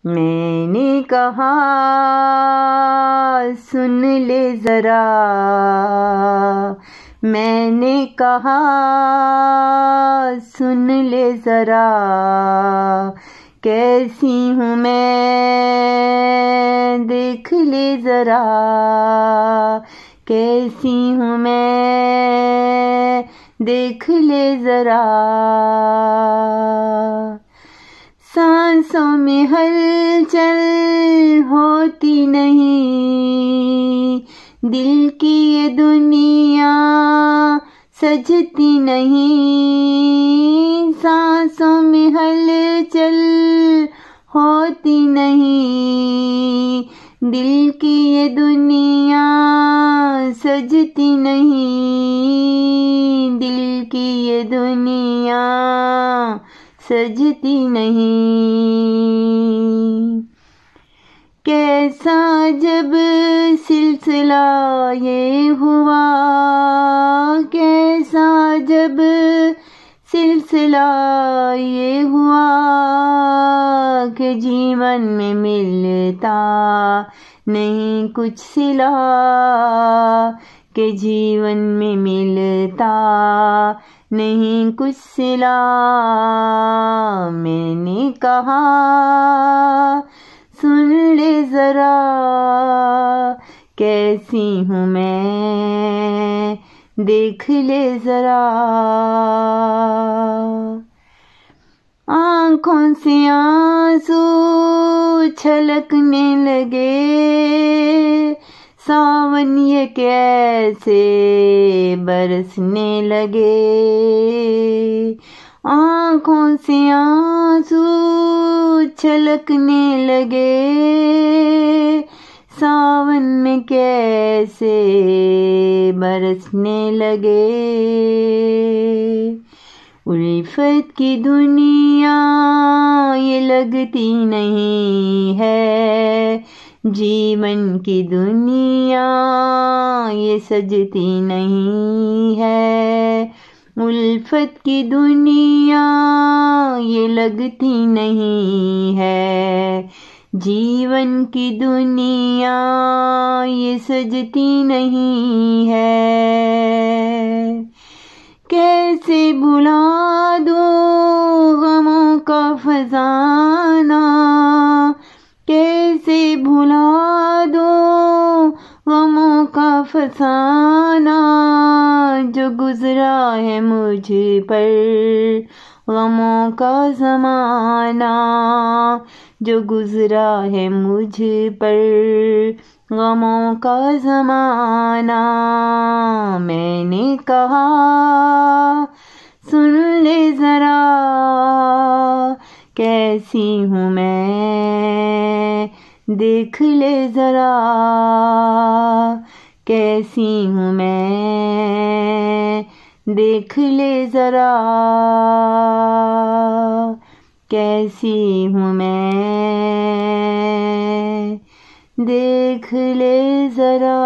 मैंने कहा सुन ले ज़रा, मैंने कहा सुन ले ज़रा, कैसी हूँ मैं देख ले ज़रा, कैसी हूँ मैं देख ले ज़रा। सांसों में हलचल होती नहीं, दिल की ये दुनिया सजती नहीं। सांसों में हलचल होती नहीं, दिल की ये दुनिया सजती नहीं, दिल की ये दुनिया सजती नहीं। कैसा जब सिलसिला ये हुआ, कैसा जब सिलसिला ये हुआ, कि जीवन में मिलता नहीं कुछ सिला, के जीवन में मिलता नहीं कुछ सिला। मैंने कहा सुन ले ज़रा, कैसी हूँ मैं देख ले ज़रा। आँखों से आंसू छलकने लगे, सावन ये कैसे बरसने लगे। आँखों से आंसू छलकने लगे, सावन में कैसे बरसने लगे। उल्फत की दुनिया ये लगती नहीं है, जीवन की दुनिया ये सजती नहीं है। उल्फत की दुनिया ये लगती नहीं है, जीवन की दुनिया ये सजती नहीं है। कैसे भुला दूँ गमों का फसाना, कैसे भुला दूँ गमों का फसाना, जो गुजरा है मुझ पर गमों का ज़माना, जो गुजरा है मुझ पर गमों का ज़माना। मैंने कहा सुन ले ज़रा, कैसी हूँ मैं देख ले ज़रा, कैसी हूँ मैं देख ले ज़रा, कैसी हूँ मैं देख ले ज़रा।